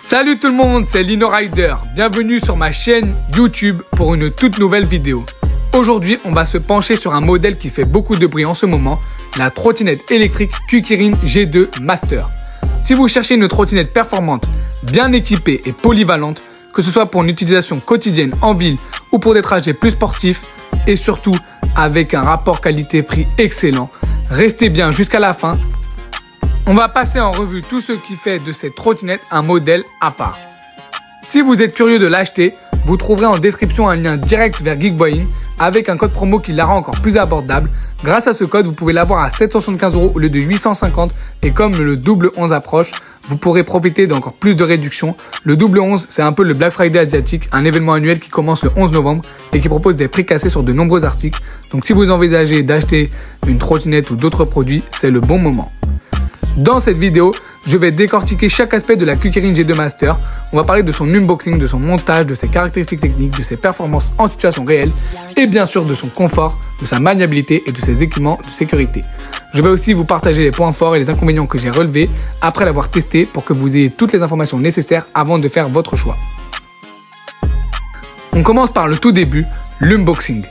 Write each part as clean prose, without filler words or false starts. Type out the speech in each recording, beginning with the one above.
Salut tout le monde, c'est Lino Rider. Bienvenue sur ma chaîne YouTube pour une toute nouvelle vidéo. Aujourd'hui, on va se pencher sur un modèle qui fait beaucoup de bruit en ce moment, la trottinette électrique Kukirin G2 Master. Si vous cherchez une trottinette performante, bien équipée et polyvalente, que ce soit pour une utilisation quotidienne en ville ou pour des trajets plus sportifs, et surtout avec un rapport qualité-prix excellent, restez bien jusqu'à la fin. On va passer en revue tout ce qui fait de cette trottinette un modèle à part. Si vous êtes curieux de l'acheter, vous trouverez en description un lien direct vers Geekboying avec un code promo qui la rend encore plus abordable. Grâce à ce code, vous pouvez l'avoir à 775 € au lieu de 850 et comme le double 11 approche, vous pourrez profiter d'encore plus de réductions. Le double 11, c'est un peu le Black Friday asiatique, un événement annuel qui commence le 11 novembre et qui propose des prix cassés sur de nombreux articles. Donc si vous envisagez d'acheter une trottinette ou d'autres produits, c'est le bon moment. Dans cette vidéo, je vais décortiquer chaque aspect de la Kukirin G2 Master. On va parler de son unboxing, de son montage, de ses caractéristiques techniques, de ses performances en situation réelle et bien sûr de son confort, de sa maniabilité et de ses équipements de sécurité. Je vais aussi vous partager les points forts et les inconvénients que j'ai relevés après l'avoir testé pour que vous ayez toutes les informations nécessaires avant de faire votre choix. On commence par le tout début, l'unboxing.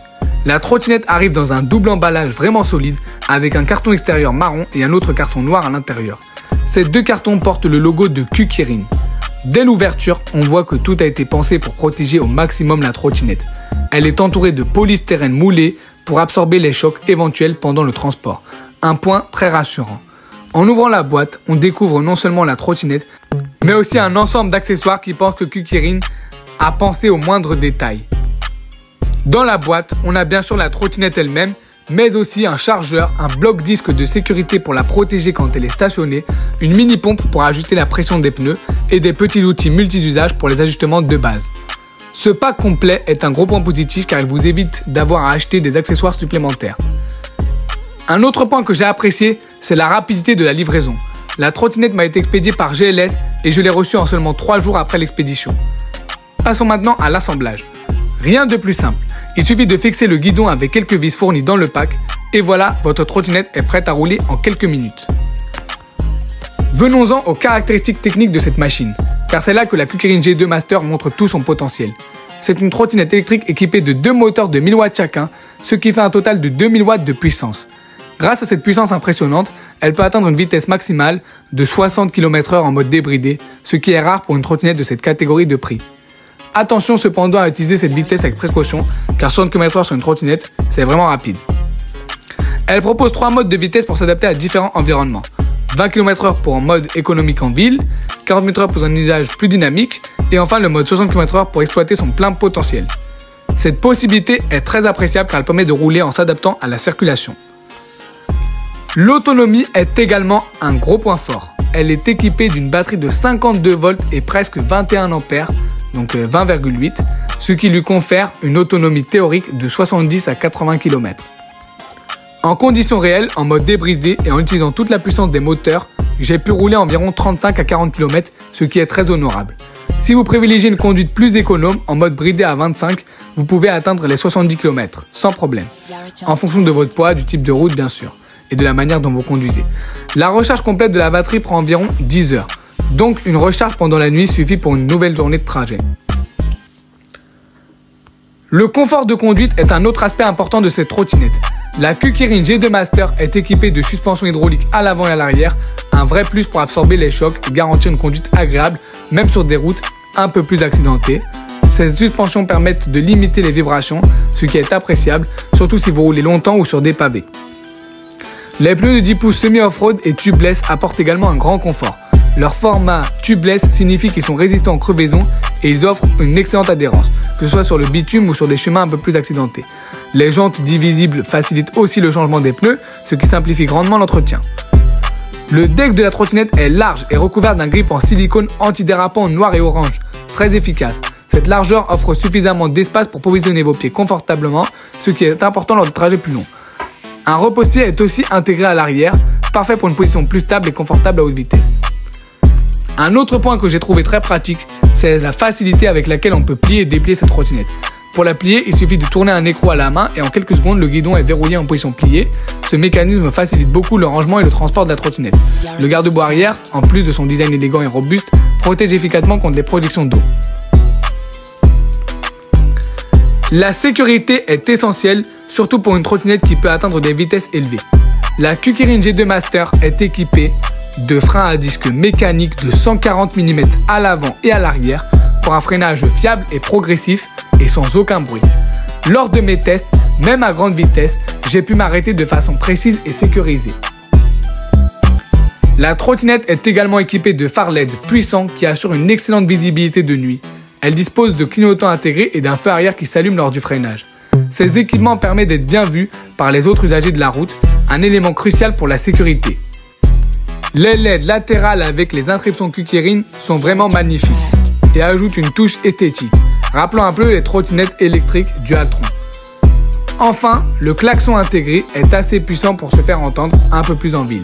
La trottinette arrive dans un double emballage vraiment solide avec un carton extérieur marron et un autre carton noir à l'intérieur. Ces deux cartons portent le logo de Kukirin. Dès l'ouverture, on voit que tout a été pensé pour protéger au maximum la trottinette. Elle est entourée de polystyrène moulé pour absorber les chocs éventuels pendant le transport. Un point très rassurant. En ouvrant la boîte, on découvre non seulement la trottinette, mais aussi un ensemble d'accessoires qui pensent que Kukirin a pensé aux moindres détails. Dans la boîte, on a bien sûr la trottinette elle-même, mais aussi un chargeur, un bloc disque de sécurité pour la protéger quand elle est stationnée, une mini pompe pour ajuster la pression des pneus et des petits outils multi-usages pour les ajustements de base. Ce pack complet est un gros point positif car il vous évite d'avoir à acheter des accessoires supplémentaires. Un autre point que j'ai apprécié, c'est la rapidité de la livraison. La trottinette m'a été expédiée par GLS et je l'ai reçue en seulement 3 jours après l'expédition. Passons maintenant à l'assemblage. Rien de plus simple. Il suffit de fixer le guidon avec quelques vis fournies dans le pack et voilà, votre trottinette est prête à rouler en quelques minutes. Venons-en aux caractéristiques techniques de cette machine, car c'est là que la Kukirin G2 Master montre tout son potentiel. C'est une trottinette électrique équipée de 2 moteurs de 1000 watts chacun, ce qui fait un total de 2000 watts de puissance. Grâce à cette puissance impressionnante, elle peut atteindre une vitesse maximale de 60 km/h en mode débridé, ce qui est rare pour une trottinette de cette catégorie de prix. Attention cependant à utiliser cette vitesse avec précaution, car 60 km/h sur une trottinette, c'est vraiment rapide. Elle propose 3 modes de vitesse pour s'adapter à différents environnements. 20 km/h pour un mode économique en ville, 40 km/h pour un usage plus dynamique, et enfin le mode 60 km/h pour exploiter son plein potentiel. Cette possibilité est très appréciable car elle permet de rouler en s'adaptant à la circulation. L'autonomie est également un gros point fort. Elle est équipée d'une batterie de 52 volts et presque 21 ampères, donc 20,8, ce qui lui confère une autonomie théorique de 70 à 80 km. En conditions réelles, en mode débridé et en utilisant toute la puissance des moteurs, j'ai pu rouler environ 35 à 40 km, ce qui est très honorable. Si vous privilégiez une conduite plus économe, en mode bridé à 25, vous pouvez atteindre les 70 km, sans problème, en fonction de votre poids, du type de route bien sûr, et de la manière dont vous conduisez. La recharge complète de la batterie prend environ 10 heures. Donc une recharge pendant la nuit suffit pour une nouvelle journée de trajet. Le confort de conduite est un autre aspect important de cette trottinette. La Kukirin G2 Master est équipée de suspension hydraulique à l'avant et à l'arrière, un vrai plus pour absorber les chocs et garantir une conduite agréable, même sur des routes un peu plus accidentées. Ces suspensions permettent de limiter les vibrations, ce qui est appréciable, surtout si vous roulez longtemps ou sur des pavés. Les pneus de 10 pouces semi-off-road et tubeless apportent également un grand confort. Leur format tubeless signifie qu'ils sont résistants aux crevaisons et ils offrent une excellente adhérence, que ce soit sur le bitume ou sur des chemins un peu plus accidentés. Les jantes divisibles facilitent aussi le changement des pneus, ce qui simplifie grandement l'entretien. Le deck de la trottinette est large et recouvert d'un grip en silicone antidérapant noir et orange, très efficace. Cette largeur offre suffisamment d'espace pour positionner vos pieds confortablement, ce qui est important lors de trajets plus longs. Un repose-pied est aussi intégré à l'arrière, parfait pour une position plus stable et confortable à haute vitesse. Un autre point que j'ai trouvé très pratique, c'est la facilité avec laquelle on peut plier et déplier cette trottinette. Pour la plier, il suffit de tourner un écrou à la main et en quelques secondes, le guidon est verrouillé en position pliée. Ce mécanisme facilite beaucoup le rangement et le transport de la trottinette. Le garde-boue arrière, en plus de son design élégant et robuste, protège efficacement contre les projections d'eau. La sécurité est essentielle, surtout pour une trottinette qui peut atteindre des vitesses élevées. La Kukirin G2 Master est équipée de freins à disque mécaniques de 140 mm à l'avant et à l'arrière pour un freinage fiable et progressif et sans aucun bruit. Lors de mes tests, même à grande vitesse, j'ai pu m'arrêter de façon précise et sécurisée. La trottinette est également équipée de phares LED puissants qui assurent une excellente visibilité de nuit. Elle dispose de clignotants intégrés et d'un feu arrière qui s'allume lors du freinage. Ces équipements permettent d'être bien vus par les autres usagers de la route, un élément crucial pour la sécurité. Les LED latérales avec les inscriptions Kukirin sont vraiment magnifiques et ajoutent une touche esthétique, rappelant un peu les trottinettes électriques du Altron. Enfin, le klaxon intégré est assez puissant pour se faire entendre un peu plus en ville.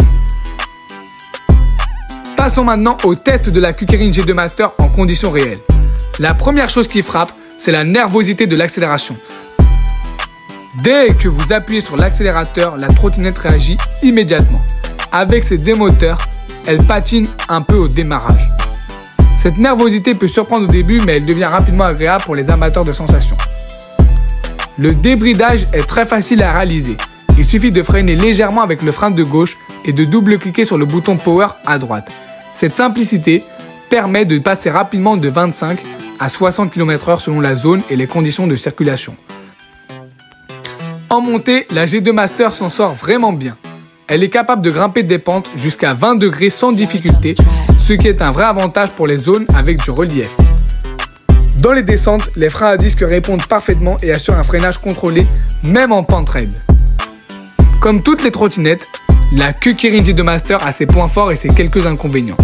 Passons maintenant au test de la Kukirin G2 Master en conditions réelles. La première chose qui frappe, c'est la nervosité de l'accélération. Dès que vous appuyez sur l'accélérateur, la trottinette réagit immédiatement. Avec ses deux moteurs, elle patine un peu au démarrage. Cette nervosité peut surprendre au début, mais elle devient rapidement agréable pour les amateurs de sensations. Le débridage est très facile à réaliser. Il suffit de freiner légèrement avec le frein de gauche et de double-cliquer sur le bouton Power à droite. Cette simplicité permet de passer rapidement de 25 à 60 km/h selon la zone et les conditions de circulation. En montée, la G2 Master s'en sort vraiment bien. Elle est capable de grimper des pentes jusqu'à 20 degrés sans difficulté, ce qui est un vrai avantage pour les zones avec du relief. Dans les descentes, les freins à disque répondent parfaitement et assurent un freinage contrôlé, même en pente raide. Comme toutes les trottinettes, la Kukirin G2 Master a ses points forts et ses quelques inconvénients.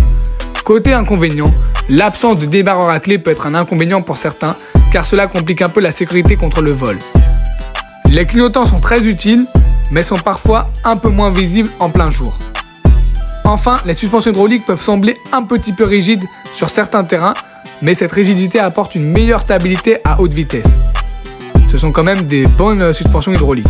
Côté inconvénient, l'absence de débarreur à clé peut être un inconvénient pour certains, car cela complique un peu la sécurité contre le vol. Les clignotants sont très utiles, mais sont parfois un peu moins visibles en plein jour. Enfin, les suspensions hydrauliques peuvent sembler un petit peu rigides sur certains terrains, mais cette rigidité apporte une meilleure stabilité à haute vitesse. Ce sont quand même des bonnes suspensions hydrauliques.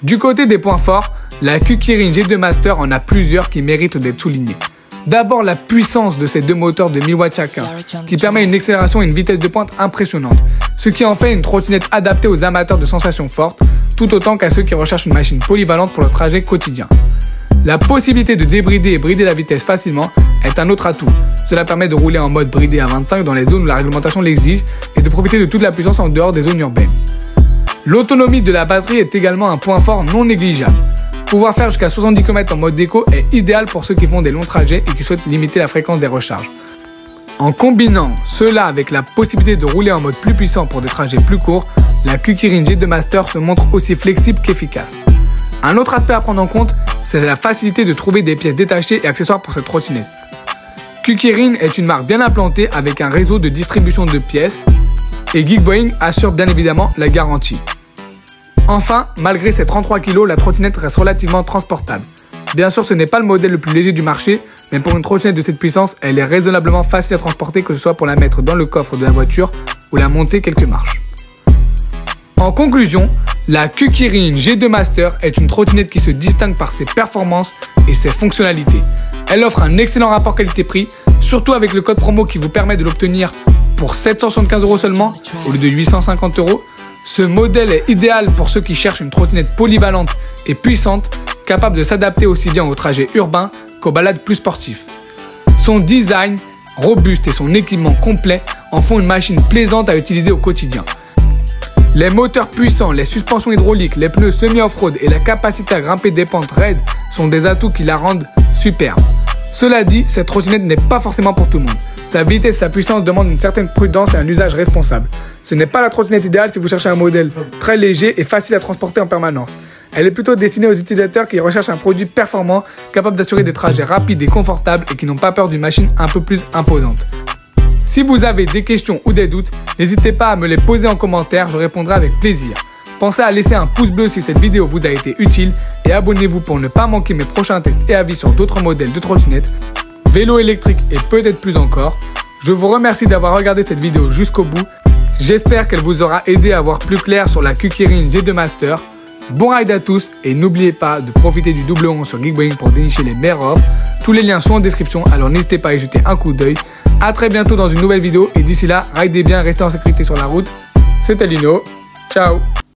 Du côté des points forts, la Kukirin G2 Master en a plusieurs qui méritent d'être soulignés. D'abord, la puissance de ces deux moteurs de 1000 watts chacun, qui permet une accélération et une vitesse de pointe impressionnante, ce qui en fait une trottinette adaptée aux amateurs de sensations fortes, tout autant qu'à ceux qui recherchent une machine polyvalente pour leur trajet quotidien. La possibilité de débrider et brider la vitesse facilement est un autre atout. Cela permet de rouler en mode bridé à 25 dans les zones où la réglementation l'exige et de profiter de toute la puissance en dehors des zones urbaines. L'autonomie de la batterie est également un point fort non négligeable. Pouvoir faire jusqu'à 70 km en mode déco est idéal pour ceux qui font des longs trajets et qui souhaitent limiter la fréquence des recharges. En combinant cela avec la possibilité de rouler en mode plus puissant pour des trajets plus courts, la Kukirin G2 Master se montre aussi flexible qu'efficace. Un autre aspect à prendre en compte, c'est la facilité de trouver des pièces détachées et accessoires pour cette trottinette. Kukirin est une marque bien implantée avec un réseau de distribution de pièces et Geekboeing assure bien évidemment la garantie. Enfin, malgré ses 33 kg, la trottinette reste relativement transportable. Bien sûr, ce n'est pas le modèle le plus léger du marché, mais pour une trottinette de cette puissance, elle est raisonnablement facile à transporter, que ce soit pour la mettre dans le coffre de la voiture ou la monter quelques marches. En conclusion, la Kukirin G2 Master est une trottinette qui se distingue par ses performances et ses fonctionnalités. Elle offre un excellent rapport qualité-prix, surtout avec le code promo qui vous permet de l'obtenir pour 775 € seulement au lieu de 850 €. Ce modèle est idéal pour ceux qui cherchent une trottinette polyvalente et puissante, capable de s'adapter aussi bien aux trajets urbains qu'aux balades plus sportifs. Son design robuste et son équipement complet en font une machine plaisante à utiliser au quotidien. Les moteurs puissants, les suspensions hydrauliques, les pneus semi-off-road et la capacité à grimper des pentes raides sont des atouts qui la rendent superbe. Cela dit, cette trottinette n'est pas forcément pour tout le monde. Sa vitesse et sa puissance demandent une certaine prudence et un usage responsable. Ce n'est pas la trottinette idéale si vous cherchez un modèle très léger et facile à transporter en permanence. Elle est plutôt destinée aux utilisateurs qui recherchent un produit performant, capable d'assurer des trajets rapides et confortables et qui n'ont pas peur d'une machine un peu plus imposante. Si vous avez des questions ou des doutes, n'hésitez pas à me les poser en commentaire, je répondrai avec plaisir. Pensez à laisser un pouce bleu si cette vidéo vous a été utile et abonnez-vous pour ne pas manquer mes prochains tests et avis sur d'autres modèles de trottinettes, vélos électriques et peut-être plus encore. Je vous remercie d'avoir regardé cette vidéo jusqu'au bout J'espère qu'elle vous aura aidé à voir plus clair sur la QKirin G2 Master. Bon ride à tous et n'oubliez pas de profiter du double rond sur Geekboeing pour dénicher les meilleures offres. Tous les liens sont en description, alors n'hésitez pas à y jeter un coup d'œil. A très bientôt dans une nouvelle vidéo et d'ici là, ridez bien, restez en sécurité sur la route. C'était Lino, ciao.